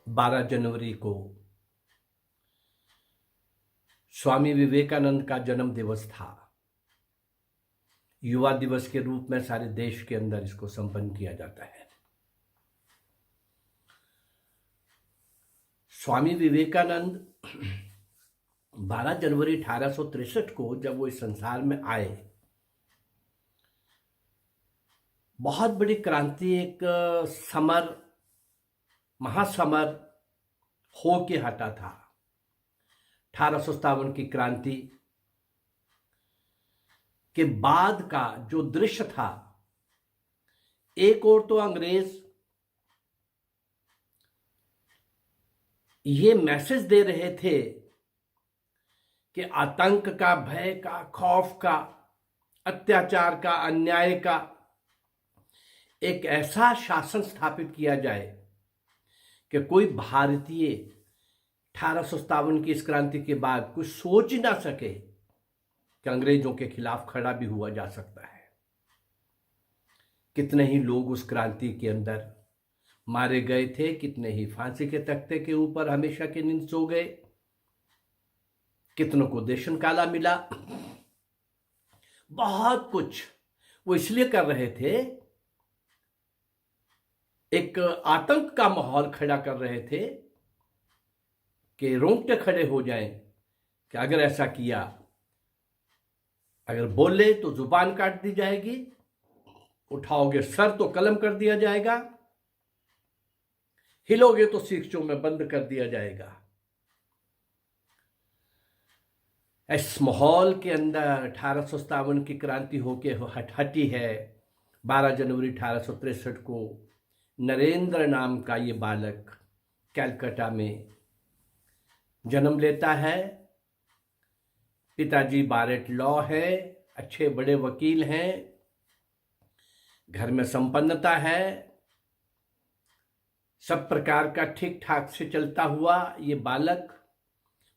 12 जनवरी को स्वामी विवेकानंद का जन्म दिवस था। युवा दिवस के रूप में सारे देश के अंदर इसको संपन्न किया जाता है। स्वामी विवेकानंद 12 जनवरी 1863 को जब वो इस संसार में आए, बहुत बड़ी क्रांति, एक समर, महासमर हो के हटा था। 1857 की क्रांति के बाद का जो दृश्य था, एक और तो अंग्रेज ये मैसेज दे रहे थे कि आतंक का, भय का, खौफ का, अत्याचार का, अन्याय का एक ऐसा शासन स्थापित किया जाए कि कोई भारतीय 1857 की इस क्रांति के बाद कुछ सोच ही ना सके कि अंग्रेजों के खिलाफ खड़ा भी हुआ जा सकता है। कितने ही लोग उस क्रांति के अंदर मारे गए थे, कितने ही फांसी के तख्ते के ऊपर हमेशा की नींद सो गए, कितनों को देशन काला मिला। बहुत कुछ वो इसलिए कर रहे थे, एक आतंक का माहौल खड़ा कर रहे थे कि रोंगटे खड़े हो जाएं कि अगर ऐसा किया, अगर बोले तो जुबान काट दी जाएगी, उठाओगे सर तो कलम कर दिया जाएगा, हिलोगे तो सीखचों में बंद कर दिया जाएगा। इस माहौल के अंदर 1857 की क्रांति होके हटी है। 12 जनवरी 1863 को नरेंद्र नाम का ये बालक कलकत्ता में जन्म लेता है। पिताजी बारेट लॉ है, अच्छे बड़े वकील हैं, घर में संपन्नता है, सब प्रकार का ठीक ठाक से चलता हुआ ये बालक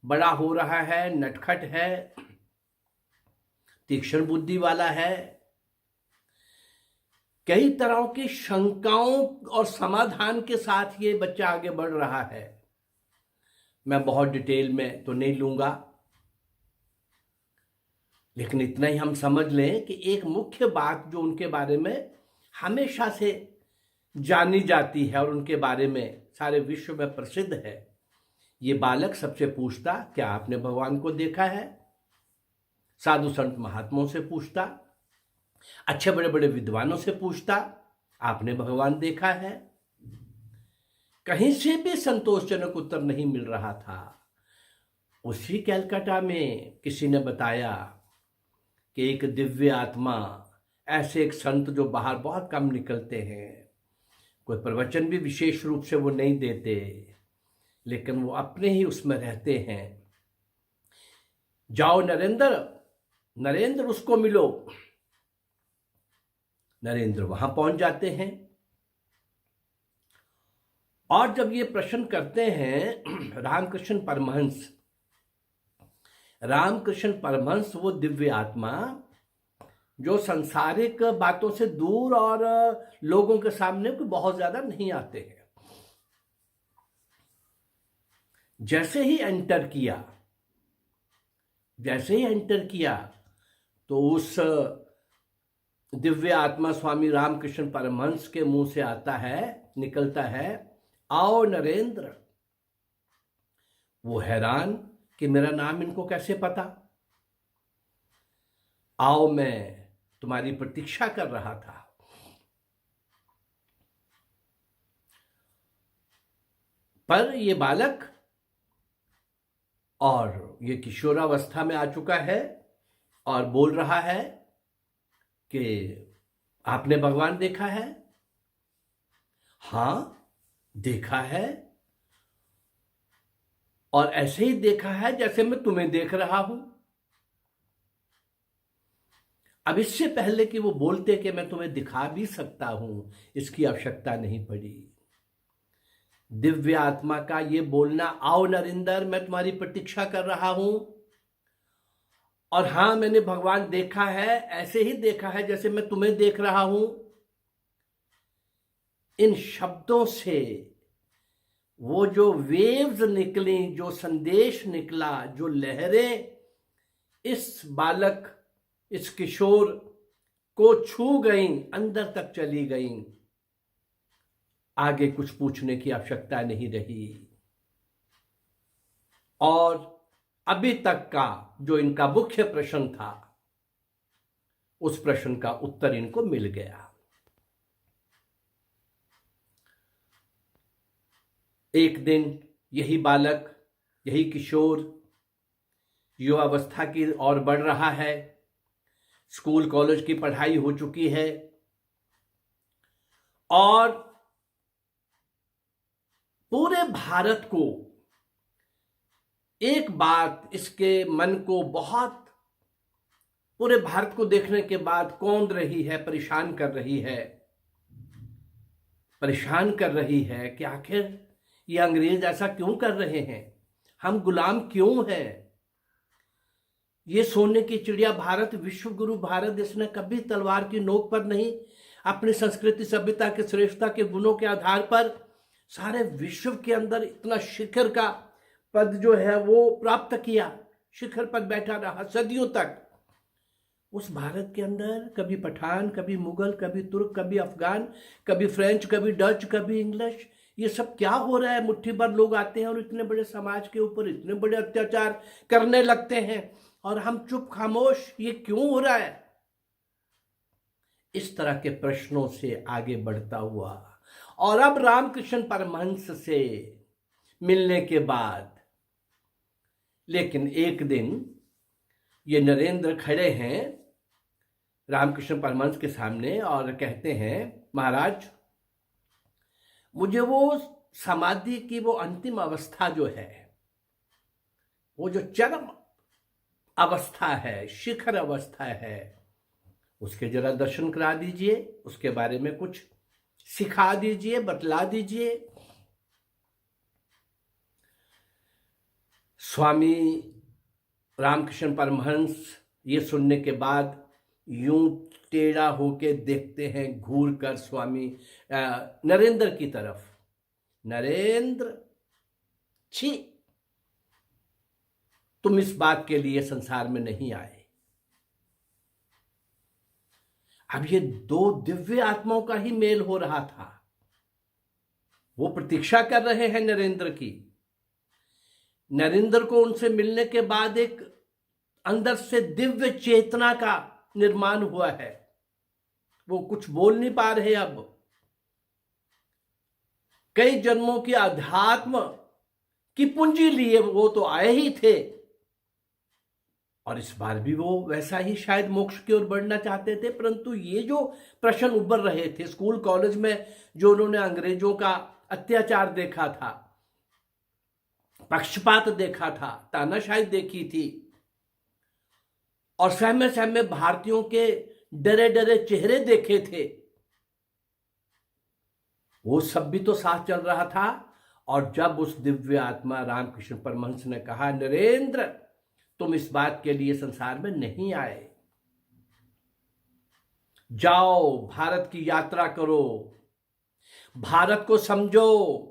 बड़ा हो रहा है, नटखट है, तीक्ष्ण बुद्धि वाला है, कई तरह की शंकाओं और समाधान के साथ ये बच्चा आगे बढ़ रहा है। मैं बहुत डिटेल में तो नहीं लूंगा, लेकिन इतना ही हम समझ लें कि एक मुख्य बात जो उनके बारे में हमेशा से जानी जाती है और उनके बारे में सारे विश्व में प्रसिद्ध है, ये बालक सबसे पूछता, क्या आपने भगवान को देखा है? साधु संत महात्माओं से पूछता, अच्छे बड़े बड़े विद्वानों से पूछता, आपने भगवान देखा है? कहीं से भी संतोषजनक उत्तर नहीं मिल रहा था। उसी कलकत्ता में किसी ने बताया कि एक दिव्य आत्मा, ऐसे एक संत जो बाहर बहुत कम निकलते हैं, कोई प्रवचन भी विशेष रूप से वो नहीं देते, लेकिन वो अपने ही उसमें रहते हैं। जाओ नरेंद्र उसको मिलो। नरेंद्र वहां पहुंच जाते हैं और जब ये प्रश्न करते हैं रामकृष्ण परमहंस वो दिव्य आत्मा जो सांसारिक बातों से दूर और लोगों के सामने कोई बहुत ज्यादा नहीं आते हैं, जैसे ही एंटर किया तो उस दिव्य आत्मा स्वामी रामकृष्ण परमहंस के मुंह से निकलता है, आओ नरेंद्र। वो हैरान कि मेरा नाम इनको कैसे पता? आओ, मैं तुम्हारी प्रतीक्षा कर रहा था। पर ये बालक और ये किशोरावस्था में आ चुका है और बोल रहा है कि आपने भगवान देखा है? हां, देखा है, और ऐसे ही देखा है जैसे मैं तुम्हें देख रहा हूं। अब इससे पहले कि वो बोलते कि मैं तुम्हें दिखा भी सकता हूं, इसकी आवश्यकता नहीं पड़ी। दिव्य आत्मा का ये बोलना, आओ नरेंद्र, मैं तुम्हारी प्रतीक्षा कर रहा हूं, और हां, मैंने भगवान देखा है, ऐसे ही देखा है जैसे मैं तुम्हें देख रहा हूं, इन शब्दों से वो जो वेव्स निकली, जो संदेश निकला, जो लहरें इस बालक, इस किशोर को छू गईं, अंदर तक चली गईं, आगे कुछ पूछने की आवश्यकता नहीं रही। और अभी तक का जो इनका मुख्य प्रश्न था, उस प्रश्न का उत्तर इनको मिल गया। एक दिन यही बालक, यही किशोर युवावस्था की ओर बढ़ रहा है, स्कूल कॉलेज की पढ़ाई हो चुकी है, और पूरे भारत को एक बात इसके मन को बहुत, पूरे भारत को देखने के बाद कौंध रही है, परेशान कर रही है, कि आखिर ये अंग्रेज ऐसा क्यों कर रहे हैं, हम गुलाम क्यों हैं। ये सोने की चिड़िया भारत, विश्व गुरु भारत, इसने कभी तलवार की नोक पर नहीं, अपनी संस्कृति सभ्यता के श्रेष्ठता के गुणों के आधार पर सारे विश्व के अंदर इतना शिखर का पद जो है वो प्राप्त किया, शिखर पर बैठा रहा सदियों तक। उस भारत के अंदर कभी पठान, कभी मुगल, कभी तुर्क, कभी अफगान, कभी फ्रेंच, कभी डच, कभी इंग्लिश, ये सब क्या हो रहा है। मुट्ठी भर लोग आते हैं और इतने बड़े समाज के ऊपर इतने बड़े अत्याचार करने लगते हैं, और हम चुप खामोश, ये क्यों हो रहा है। इस तरह के प्रश्नों से आगे बढ़ता हुआ, और अब रामकृष्ण परमहंस से मिलने के बाद, लेकिन एक दिन ये नरेंद्र खड़े हैं रामकृष्ण परमहंस के सामने और कहते हैं, महाराज मुझे वो समाधि की वो अंतिम अवस्था जो है, वो जो चरम अवस्था है, शिखर अवस्था है, उसके जरा दर्शन करा दीजिए, उसके बारे में कुछ सिखा दीजिए, बतला दीजिए। स्वामी रामकृष्ण परमहंस ये सुनने के बाद यूं टेढ़ा होके देखते हैं, घूर कर स्वामी नरेंद्र की तरफ। नरेंद्र, छी, तुम इस बात के लिए संसार में नहीं आए। अब ये दो दिव्य आत्माओं का ही मेल हो रहा था, वो प्रतीक्षा कर रहे हैं नरेंद्र की। नरेंद्र को उनसे मिलने के बाद एक अंदर से दिव्य चेतना का निर्माण हुआ है, वो कुछ बोल नहीं पा रहे। अब कई जन्मों की अध्यात्म की पूंजी लिए वो तो आए ही थे, और इस बार भी वो वैसा ही शायद मोक्ष की ओर बढ़ना चाहते थे। परंतु ये जो प्रश्न उभर रहे थे स्कूल कॉलेज में, जो उन्होंने अंग्रेजों का अत्याचार देखा था, पक्षपात देखा था, तानाशाही देखी थी, और सहमे सहमे भारतीयों के डरे डरे चेहरे देखे थे, वो सब भी तो साथ चल रहा था। और जब उस दिव्य आत्मा रामकृष्ण परमहंस ने कहा, नरेंद्र तुम इस बात के लिए संसार में नहीं आए, जाओ भारत की यात्रा करो, भारत को समझो,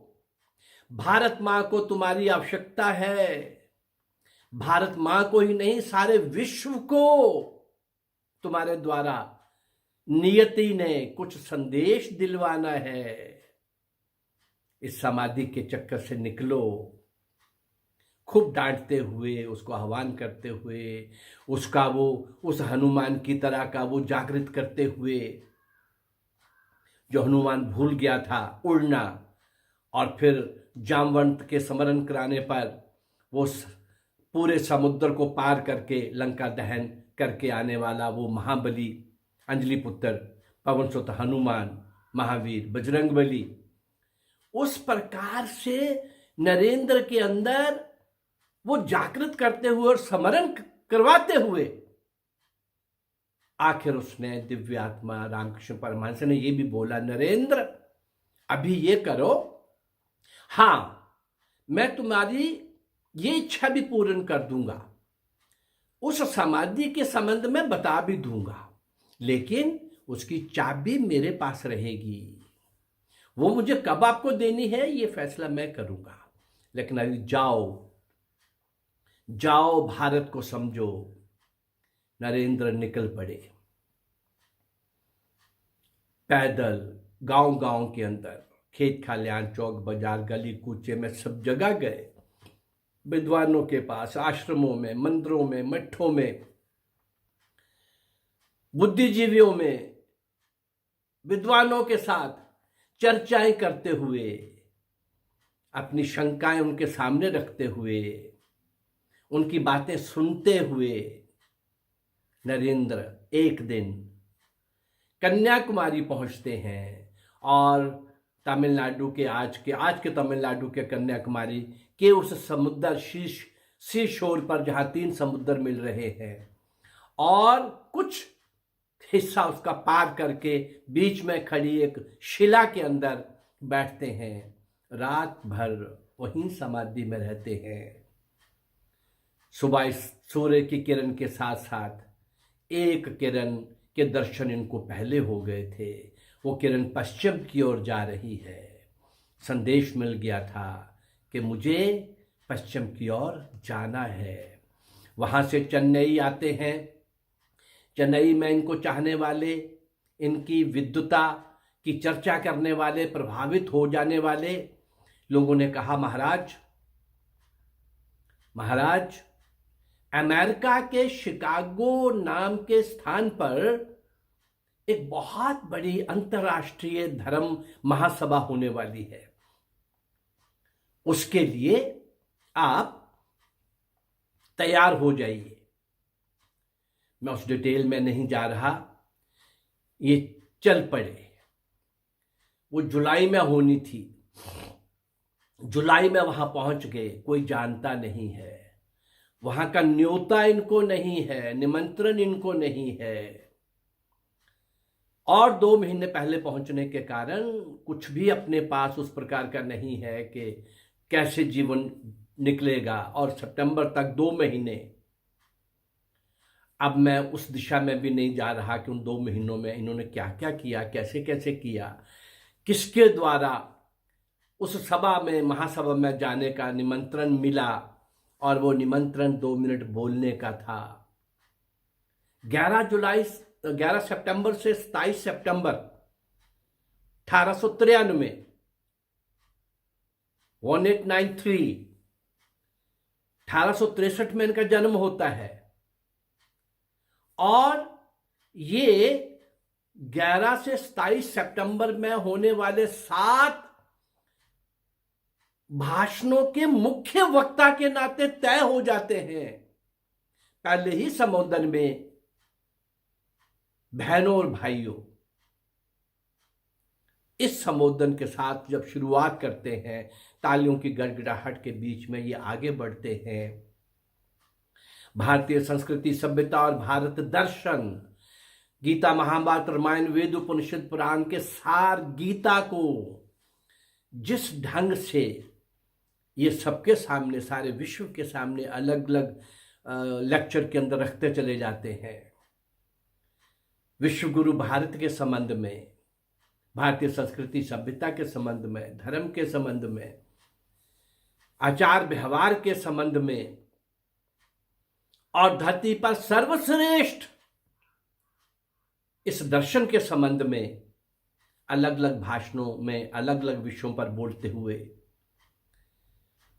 भारत मां को तुम्हारी आवश्यकता है, भारत मां को ही नहीं सारे विश्व को तुम्हारे द्वारा नियति ने कुछ संदेश दिलवाना है। इस समाधि के चक्कर से निकलो। खूब डांटते हुए, उसको आह्वान करते हुए, उसका वो उस हनुमान की तरह का वो जागृत करते हुए, जो हनुमान भूल गया था उड़ना, और फिर जामवंत के स्मरण कराने पर वो पूरे समुद्र को पार करके लंका दहन करके आने वाला वो महाबली, अंजलि पुत्र, पवन सुत हनुमान, महावीर, बजरंगबली, उस प्रकार से नरेंद्र के अंदर वो जागृत करते हुए और स्मरण करवाते हुए आखिर उसने दिव्य आत्मा रामकृष्ण परमहंस ने ये भी बोला, नरेंद्र अभी ये करो, हां मैं तुम्हारी ये इच्छा भी पूर्ण कर दूंगा, उस समाधि के संबंध में बता भी दूंगा, लेकिन उसकी चाबी मेरे पास रहेगी। वो मुझे कब आपको देनी है ये फैसला मैं करूंगा, लेकिन अभी जाओ जाओ, भारत को समझो। नरेंद्र निकल पड़े पैदल, गांव गांव के अंदर, खेत खलिहान, चौक बाजार, गली कूचे में सब जगह गए, विद्वानों के पास, आश्रमों में, मंदिरों में, मठों में, बुद्धिजीवियों में, विद्वानों के साथ चर्चाएं करते हुए, अपनी शंकाएं उनके सामने रखते हुए, उनकी बातें सुनते हुए नरेंद्र एक दिन कन्याकुमारी पहुंचते हैं। और तमिलनाडु के आज के तमिलनाडु के कन्याकुमारी के उस समुद्र सी शोर पर जहां 3 समुद्र मिल रहे हैं, और कुछ हिस्सा उसका पार करके बीच में खड़ी एक शिला के अंदर बैठते हैं। रात भर वहीं समाधि में रहते हैं। सुबह सूर्य की किरण के साथ साथ एक किरण के दर्शन इनको पहले हो गए थे। वो किरण पश्चिम की ओर जा रही है। संदेश मिल गया था कि मुझे पश्चिम की ओर जाना है। वहाँ से चेन्नई आते हैं। चेन्नई में इनको चाहने वाले, इनकी विद्वता की चर्चा करने वाले, प्रभावित हो जाने वाले लोगों ने कहा, महाराज अमेरिका के शिकागो नाम के स्थान पर एक बहुत बड़ी अंतर्राष्ट्रीय धर्म महासभा होने वाली है। उसके लिए आप तैयार हो जाइए। मैं उस डिटेल में नहीं जा रहा, ये चल पड़े। वो जुलाई में होनी थी। जुलाई में वहां पहुंच गए। कोई जानता नहीं है, वहां का न्योता इनको नहीं है, निमंत्रण इनको नहीं है। और 2 महीने पहले पहुंचने के कारण कुछ भी अपने पास उस प्रकार का नहीं है कि कैसे जीवन निकलेगा। और सितंबर तक 2 महीने। अब मैं उस दिशा में भी नहीं जा रहा कि उन 2 महीनों में इन्होंने क्या क्या किया, कैसे कैसे किया, किसके द्वारा उस सभा में, महासभा में जाने का निमंत्रण मिला। और वो निमंत्रण 2 मिनट बोलने का था। 11 सितंबर से 27 सितंबर 1893 1893 1863 में इनका जन्म होता है। और ये 11 से 27 सितंबर में होने वाले 7 भाषणों के मुख्य वक्ता के नाते तय हो जाते हैं। पहले ही संबोधन में बहनों और भाइयों, इस संबोधन के साथ जब शुरुआत करते हैं, तालियों की गड़गड़ाहट के बीच में ये आगे बढ़ते हैं। भारतीय संस्कृति, सभ्यता और भारत दर्शन, गीता, महाभारत, रामायण, वेद, उपनिषद, पुराण के सार गीता को जिस ढंग से ये सबके सामने, सारे विश्व के सामने अलग अलग लेक्चर के अंदर रखते चले जाते हैं। विश्व गुरु भारत के संबंध में, भारतीय संस्कृति सभ्यता के संबंध में, धर्म के संबंध में, आचार व्यवहार के संबंध में, और धरती पर सर्वश्रेष्ठ इस दर्शन के संबंध में अलग अलग भाषणों में अलग अलग विषयों पर बोलते हुए,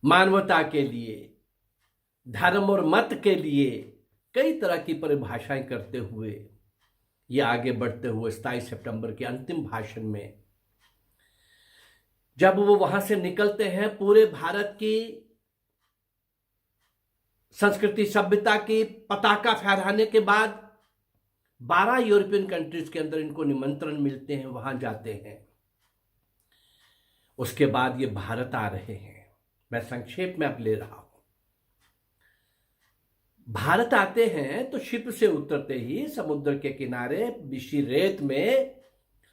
मानवता के लिए, धर्म और मत के लिए कई तरह की परिभाषाएं करते हुए ये आगे बढ़ते हुए 27 सितंबर के अंतिम भाषण में जब वो वहां से निकलते हैं, पूरे भारत की संस्कृति सभ्यता की पताका फहराने के बाद 12 यूरोपियन कंट्रीज के अंदर इनको निमंत्रण मिलते हैं, वहां जाते हैं। उसके बाद ये भारत आ रहे हैं। मैं संक्षेप में अब ले रहा हूं। भारत आते हैं तो शिप से उतरते ही समुद्र के किनारे बिछी रेत में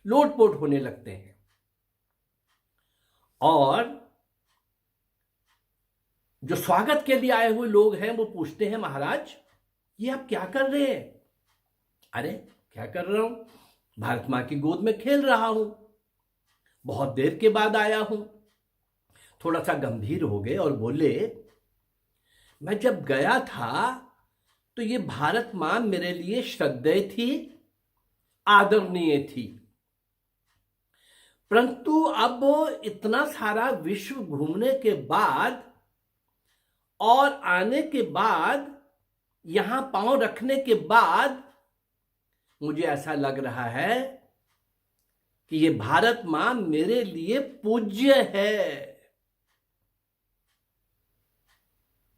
लोटपोट होने लगते हैं। और जो स्वागत के लिए आए हुए लोग हैं वो पूछते हैं, महाराज ये आप क्या कर रहे हैं? अरे क्या कर रहा हूं, भारत मां की गोद में खेल रहा हूं। बहुत देर के बाद आया हूं। थोड़ा सा गंभीर हो गए और बोले, मैं जब गया था तो ये भारत मां मेरे लिए श्रद्धेय थी, आदरणीय थी, परंतु अब इतना सारा विश्व घूमने के बाद और आने के बाद, यहां पांव रखने के बाद मुझे ऐसा लग रहा है कि ये भारत मां मेरे लिए पूज्य है।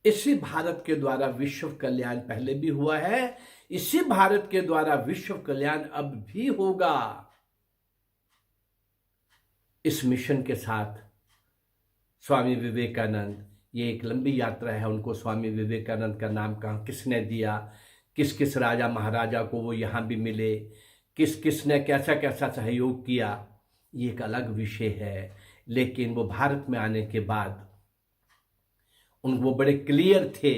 इसी भारत के द्वारा विश्व कल्याण पहले भी हुआ है, इसी भारत के द्वारा विश्व कल्याण अब भी होगा। इस मिशन के साथ स्वामी विवेकानंद, ये एक लंबी यात्रा है, उनको स्वामी विवेकानंद का नाम कहाँ किसने दिया, किस किस राजा महाराजा को वो यहाँ भी मिले, किस किस ने कैसा कैसा सहयोग किया, ये एक अलग विषय है। लेकिन वो भारत में आने के बाद वो बड़े क्लियर थे,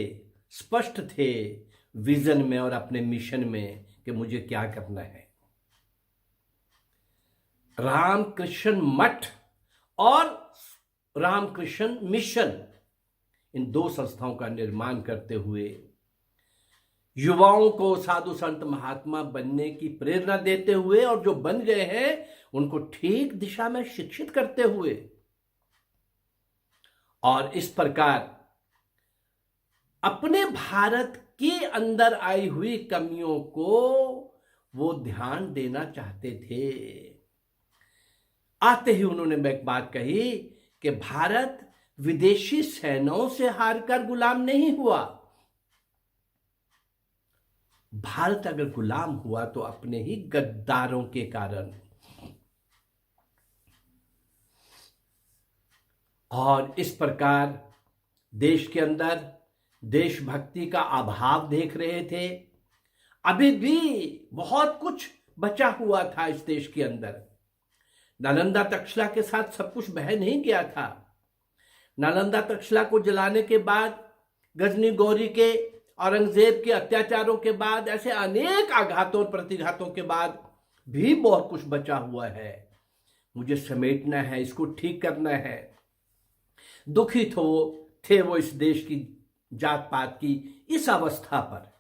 स्पष्ट थे विजन में और अपने मिशन में कि मुझे क्या करना है। रामकृष्ण मठ और रामकृष्ण मिशन, इन दो संस्थाओं का निर्माण करते हुए युवाओं को साधु संत महात्मा बनने की प्रेरणा देते हुए, और जो बन गए हैं उनको ठीक दिशा में शिक्षित करते हुए, और इस प्रकार अपने भारत के अंदर आई हुई कमियों को वो ध्यान देना चाहते थे। आते ही उन्होंने एक बात कही कि भारत विदेशी सेनाओं से हारकर गुलाम नहीं हुआ। भारत अगर गुलाम हुआ तो अपने ही गद्दारों के कारण। और इस प्रकार देश के अंदर देशभक्ति का अभाव देख रहे थे। अभी भी बहुत कुछ बचा हुआ था इस देश के अंदर। नालंदा तक्षशिला के साथ सब कुछ बह नहीं गया था। नालंदा तक्षशिला को जलाने के बाद, गजनी गौरी के, औरंगजेब के अत्याचारों के बाद, ऐसे अनेक आघातों और प्रतिघातों के बाद भी बहुत कुछ बचा हुआ है। मुझे समेटना है, इसको ठीक करना है। दुखी थे वो इस देश की जात पात की इस अवस्था पर,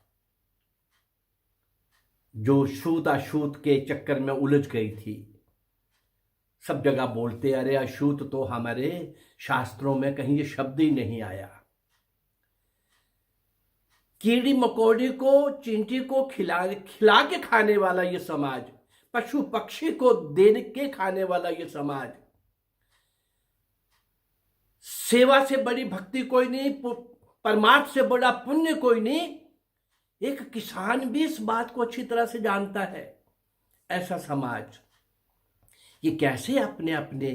जो छूत अछूत के चक्कर में उलझ गई थी। सब जगह बोलते, अरे अछूत तो हमारे शास्त्रों में कहीं ये शब्द ही नहीं आया। कीड़ी मकोड़ी को, चींटी को खिला के खाने वाला ये समाज, पशु पक्षी को दे के खाने वाला ये समाज, सेवा से बड़ी भक्ति कोई नहीं, परमार्थ से बड़ा पुण्य कोई नहीं। एक किसान भी इस बात को अच्छी तरह से जानता है। ऐसा समाज ये कैसे अपने अपने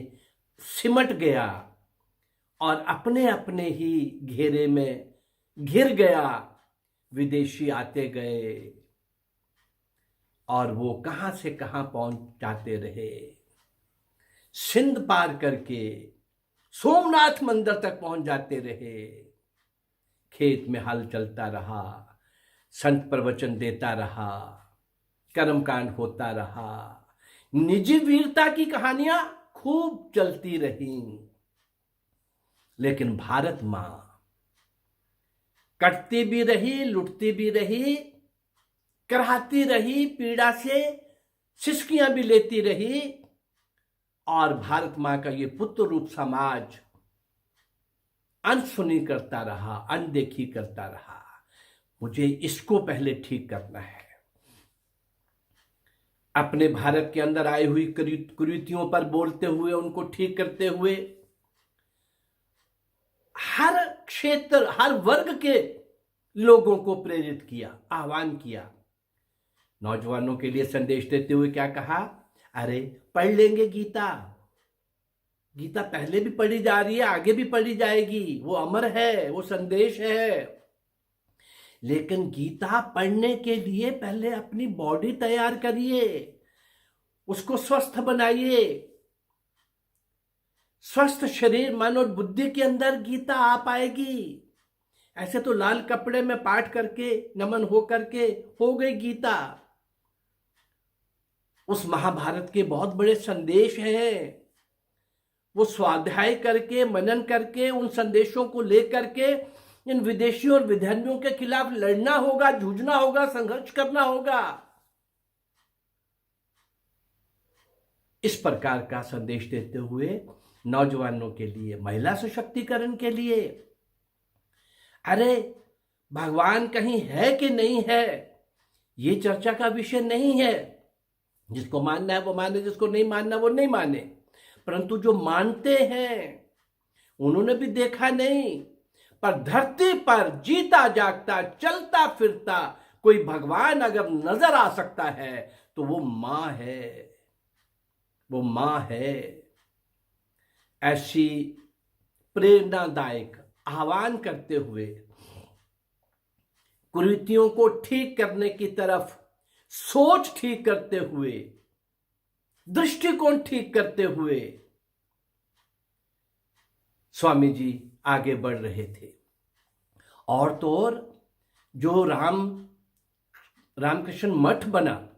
सिमट गया और अपने अपने ही घेरे में घिर गया। विदेशी आते गए और वो कहां से कहां पहुंच जाते रहे। सिंध पार करके सोमनाथ मंदिर तक पहुंच जाते रहे। खेत में हल चलता रहा, संत प्रवचन देता रहा, कर्मकांड होता रहा, निजी वीरता की कहानियां खूब चलती रहीं। लेकिन भारत मां कटती भी रही, लुटती भी रही, कराहती रही, पीड़ा से सिसकियां भी लेती रही। और भारत मां का ये पुत्र रूप समाज अनसुनी करता रहा, अनदेखी करता रहा। मुझे इसको पहले ठीक करना है। अपने भारत के अंदर आई हुई कुरीतियों पर बोलते हुए, उनको ठीक करते हुए, हर क्षेत्र, हर वर्ग के लोगों को प्रेरित किया, आह्वान किया। नौजवानों के लिए संदेश देते हुए क्या कहा? अरे पढ़ लेंगे गीता। गीता पहले भी पढ़ी जा रही है, आगे भी पढ़ी जाएगी, वो अमर है, वो संदेश है। लेकिन गीता पढ़ने के लिए पहले अपनी बॉडी तैयार करिए, उसको स्वस्थ बनाइए। स्वस्थ शरीर, मन और बुद्धि के अंदर गीता आ पाएगी। ऐसे तो लाल कपड़े में पाठ करके, नमन हो करके हो गई गीता। उस महाभारत के बहुत बड़े संदेश हैं। वो स्वाध्याय करके, मनन करके, उन संदेशों को लेकर के इन विदेशियों और विधर्मियों के खिलाफ लड़ना होगा, जूझना होगा, संघर्ष करना होगा। इस प्रकार का संदेश देते हुए नौजवानों के लिए, महिला सशक्तिकरण के लिए, अरे भगवान कहीं है कि नहीं है, ये चर्चा का विषय नहीं है। जिसको मानना है वो माने, जिसको नहीं मानना वो नहीं माने। परंतु जो मानते हैं उन्होंने भी देखा नहीं, पर धरती पर जीता जागता, चलता फिरता कोई भगवान अगर नजर आ सकता है तो वो मां है, वो मां है। ऐसी प्रेरणादायक आह्वान करते हुए कुरीतियों को ठीक करने की तरफ सोच ठीक करते हुए, दृष्टिकोण ठीक करते हुए स्वामी जी आगे बढ़ रहे थे। और तो और जो रामकृष्ण मठ बना,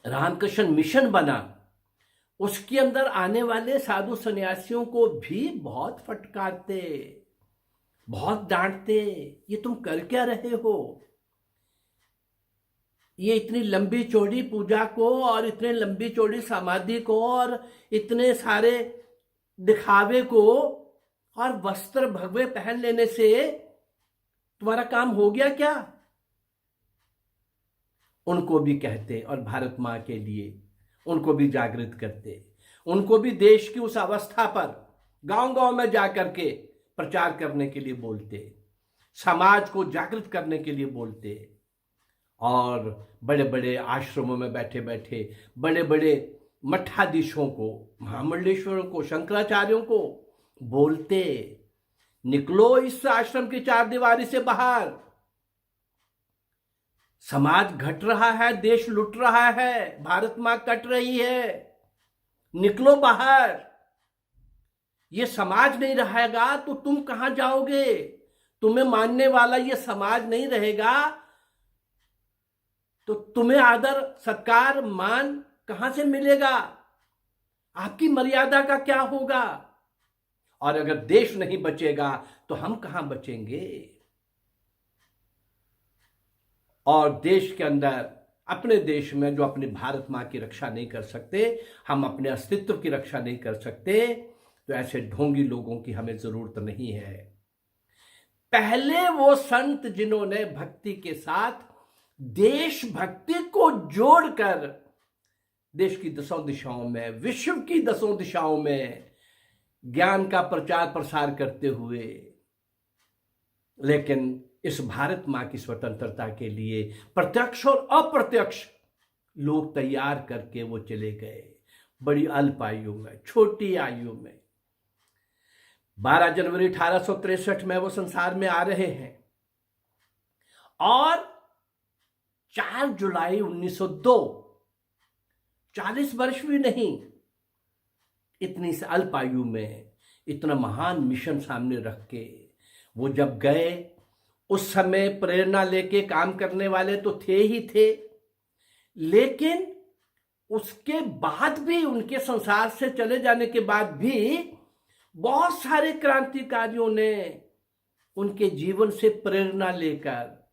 रामकृष्ण मिशन बना, उसके अंदर आने वाले साधु सन्यासियों को भी बहुत फटकारते, बहुत डांटते, ये तुम कर क्या रहे हो, ये इतनी लंबी चौड़ी पूजा को और इतने लंबी चौड़ी समाधि को और इतने सारे दिखावे को और वस्त्र भगवे पहन लेने से तुम्हारा काम हो गया क्या? उनको भी कहते और भारत मां के लिए उनको भी जागृत करते, उनको भी देश की उस अवस्था पर गांव-गांव में जाकर के प्रचार करने के लिए बोलते, समाज को जागृत करने के लिए बोलते। और बड़े बड़े आश्रमों में बैठे बैठे बड़े बड़े मठाधीशों को, महामंडलेश्वरों को, शंकराचार्यों को बोलते, निकलो इस आश्रम की चार दीवारी से बाहर, समाज घट रहा है, देश लुट रहा है, भारत मां कट रही है, निकलो बाहर। ये समाज नहीं रहेगा तो तुम कहां जाओगे? तुम्हें मानने वाला ये समाज नहीं रहेगा तो तुम्हें आदर, सत्कार, मान कहां से मिलेगा? आपकी मर्यादा का क्या होगा? और अगर देश नहीं बचेगा तो हम कहां बचेंगे? और देश के अंदर, अपने देश में जो अपनी भारत मां की रक्षा नहीं कर सकते, हम अपने अस्तित्व की रक्षा नहीं कर सकते, तो ऐसे ढोंगी लोगों की हमें जरूरत नहीं है। पहले वो संत जिन्होंने भक्ति के साथ देशभक्ति को जोड़कर देश की दसों दिशाओं में, विश्व की दसों दिशाओं में ज्ञान का प्रचार प्रसार करते हुए, लेकिन इस भारत मां की स्वतंत्रता के लिए प्रत्यक्ष और अप्रत्यक्ष लोग तैयार करके वो चले गए, बड़ी अल्प आयु में, छोटी आयु में। 12 जनवरी 1863 में वो संसार में आ रहे हैं और 4 जुलाई 1902, 40 वर्ष भी नहीं, इतनी सी अल्प आयु में इतना महान मिशन सामने रख के वो जब गए, उस समय प्रेरणा लेके काम करने वाले तो थे ही थे, लेकिन उसके बाद भी, उनके संसार से चले जाने के बाद भी बहुत सारे क्रांतिकारियों ने उनके जीवन से प्रेरणा लेकर,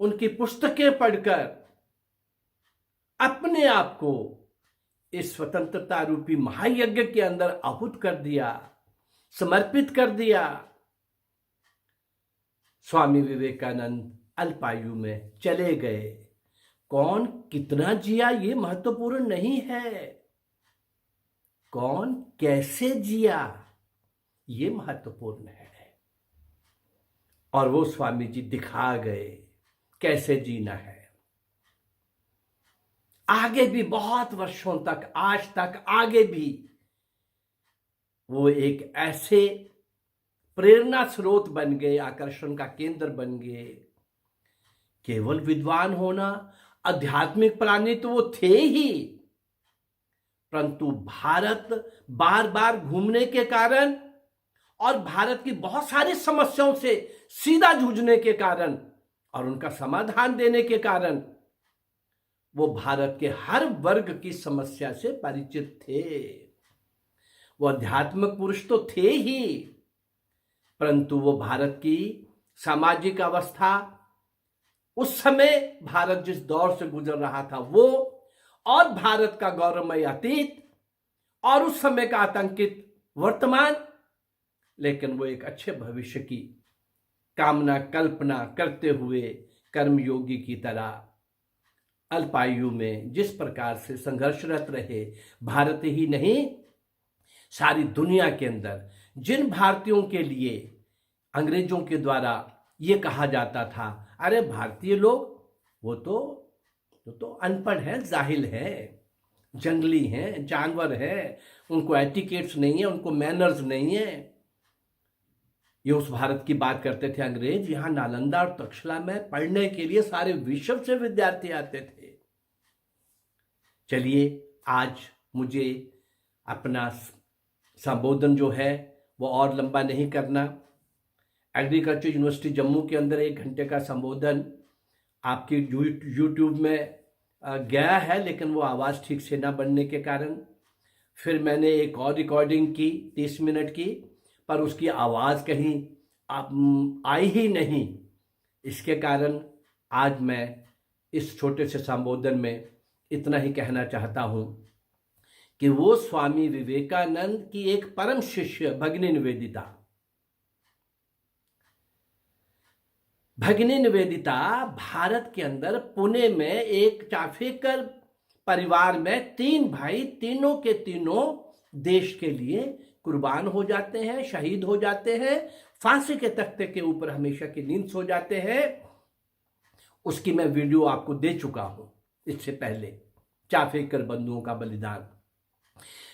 उनकी पुस्तकें पढ़कर अपने आप को इस स्वतंत्रता रूपी महायज्ञ के अंदर आहूत कर दिया, समर्पित कर दिया। स्वामी विवेकानंद अल्पायु में चले गए। कौन कितना जिया ये महत्वपूर्ण नहीं है, कौन कैसे जिया ये महत्वपूर्ण है। और वो स्वामी जी दिखा गए कैसे जीना है। आगे भी बहुत वर्षों तक, आज तक आगे भी वो एक ऐसे प्रेरणा स्रोत बन गए, आकर्षण का केंद्र बन गए। केवल विद्वान होना, आध्यात्मिक प्राणी तो वो थे ही, परंतु भारत बार बार घूमने के कारण और भारत की बहुत सारी समस्याओं से सीधा जूझने के कारण और उनका समाधान देने के कारण वो भारत के हर वर्ग की समस्या से परिचित थे। वो आध्यात्मिक पुरुष तो थे ही, परंतु वो भारत की सामाजिक अवस्था, उस समय भारत जिस दौर से गुजर रहा था वो, और भारत का गौरवमय अतीत, और उस समय का आतंकित वर्तमान, लेकिन वो एक अच्छे भविष्य की कामना कल्पना करते हुए कर्मयोगी की तरह अल्पायु में जिस प्रकार से संघर्षरत रहे, भारत ही नहीं सारी दुनिया के अंदर जिन भारतीयों के लिए अंग्रेजों के द्वारा ये कहा जाता था, अरे भारतीय लोग वो तो अनपढ़ हैं, जाहिल हैं, जंगली हैं, जानवर हैं, उनको एटिकेट्स नहीं है, उनको मैनर्स नहीं है। ये उस भारत की बात करते थे अंग्रेज। यहां नालंदा और तक्षशिला में पढ़ने के लिए सारे विश्व से विद्यार्थी आते थे। चलिए, आज मुझे अपना संबोधन जो है वो और लंबा नहीं करना। एग्रीकल्चर यूनिवर्सिटी जम्मू के अंदर 1 घंटे का संबोधन आपकी यूट्यूब में गया है, लेकिन वो आवाज़ ठीक से ना बनने के कारण फिर मैंने एक और रिकॉर्डिंग की 30 मिनट की, पर उसकी आवाज़ कहीं आई ही नहीं। इसके कारण आज मैं इस छोटे से संबोधन में इतना ही कहना चाहता हूँ कि वो स्वामी विवेकानंद की एक परम शिष्य भगिनी निवेदिता भारत के अंदर पुणे में एक चाफेकर परिवार में 3 भाई, तीनों के तीनों देश के लिए कुर्बान हो जाते हैं, शहीद हो जाते हैं, फांसी के तख्ते के ऊपर हमेशा की नींद सो जाते हैं। उसकी मैं वीडियो आपको दे चुका हूं इससे पहले, चाफेकर बंधुओं का बलिदान।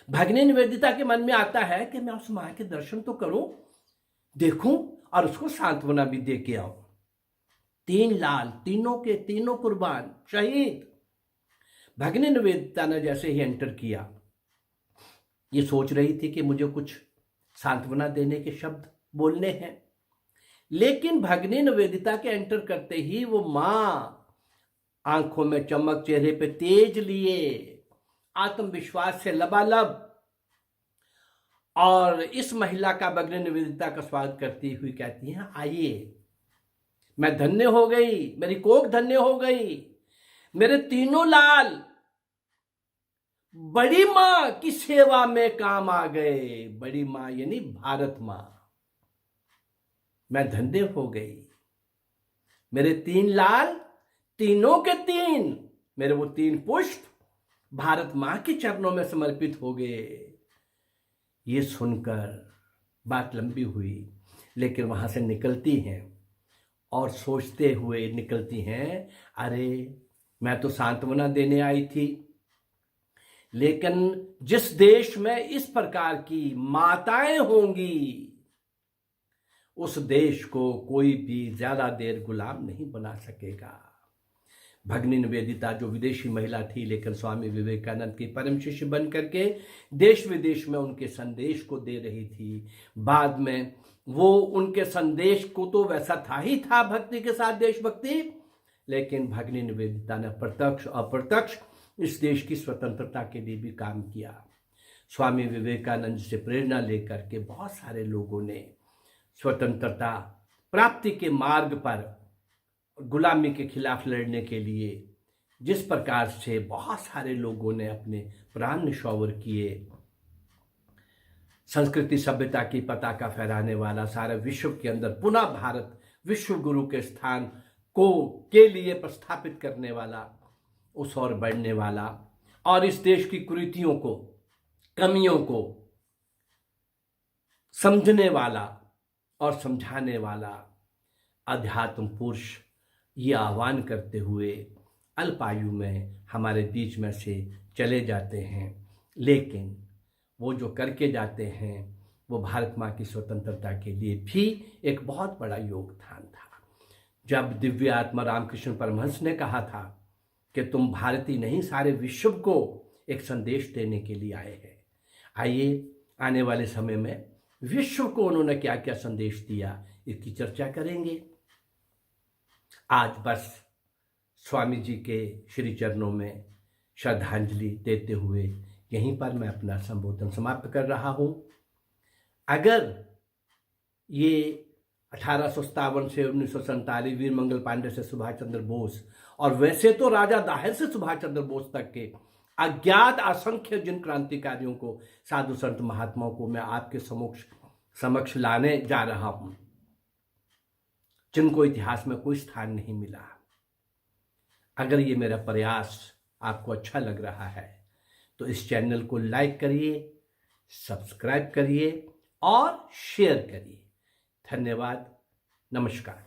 भगिनी निवेदिता के मन में आता है कि मैं उस मां के दर्शन तो करूं, देखूं और उसको सांत्वना भी दे के आऊं। 3 लाल, तीनों के तीनों कुर्बान, शहीद। भगिनी निवेदिता ने जैसे ही एंटर किया, ये सोच रही थी कि मुझे कुछ सांत्वना देने के शब्द बोलने हैं, लेकिन भगिनी निवेदिता के एंटर करते ही वो मां आंखों में चमक, चेहरे पे तेज लिए, आत्मविश्वास से लबालब, और इस महिला का भगिनी निवेदिता का स्वागत करती हुई कहती हैं, आइए, मैं धन्य हो गई, मेरी कोख धन्य हो गई, मेरे तीनों लाल बड़ी मां की सेवा में काम आ गए। बड़ी मां यानी भारत मां, मैं धन्य हो गई। मेरे 3 लाल, तीनों के 3, मेरे वो 3 पुष्प भारत मां के चरणों में समर्पित हो गए। ये सुनकर बात लंबी हुई, लेकिन वहां से निकलती हैं और सोचते हुए निकलती हैं, अरे मैं तो सांत्वना देने आई थी, लेकिन जिस देश में इस प्रकार की माताएं होंगी, उस देश को कोई भी ज्यादा देर गुलाम नहीं बना सकेगा। भगिनी निवेदिता जो विदेशी महिला थी, लेकिन स्वामी विवेकानंद की परम शिष्य बन करके देश विदेश में उनके संदेश को दे रही थी। बाद में वो उनके संदेश को तो वैसा था ही था, भक्ति के साथ देशभक्ति, लेकिन भगिनी निवेदिता ने प्रत्यक्ष अप्रत्यक्ष इस देश की स्वतंत्रता के लिए भी काम किया। स्वामी विवेकानंद से प्रेरणा लेकर के बहुत सारे लोगों ने स्वतंत्रता प्राप्ति के मार्ग पर गुलामी के खिलाफ लड़ने के लिए जिस प्रकार से बहुत सारे लोगों ने अपने प्राण न्यौछावर किए, संस्कृति सभ्यता की पताका फहराने वाला, सारे विश्व के अंदर पुनः भारत विश्व गुरु के स्थान को के लिए प्रस्थापित करने वाला, उस ओर बढ़ने वाला, और इस देश की कुरीतियों को, कमियों को समझने वाला और समझाने वाला अध्यात्म पुरुष, ये आह्वान करते हुए अल्पायु में हमारे बीच में से चले जाते हैं। लेकिन वो जो करके जाते हैं वो भारत माँ की स्वतंत्रता के लिए भी एक बहुत बड़ा योगदान था। जब दिव्य आत्मा रामकृष्ण परमहंस ने कहा था कि तुम भारतीय नहीं, सारे विश्व को एक संदेश देने के लिए आए हैं, आइए आने वाले समय में विश्व को उन्होंने क्या क्या संदेश दिया, इसकी चर्चा करेंगे। आज बस स्वामी जी के श्री चरणों में श्रद्धांजलि देते हुए यहीं पर मैं अपना संबोधन समाप्त कर रहा हूँ। अगर ये 1857 से 1947 वीर मंगल पांडे से सुभाष चंद्र बोस, और वैसे तो राजा दाहिर से सुभाष चंद्र बोस तक के अज्ञात असंख्य जिन क्रांतिकारियों को, साधु संत महात्माओं को मैं आपके समक्ष लाने जा रहा हूं, जिनको इतिहास में कोई स्थान नहीं मिला। अगर ये मेरा प्रयास आपको अच्छा लग रहा है तो इस चैनल को लाइक करिए, सब्सक्राइब करिए और शेयर करिए। धन्यवाद। नमस्कार।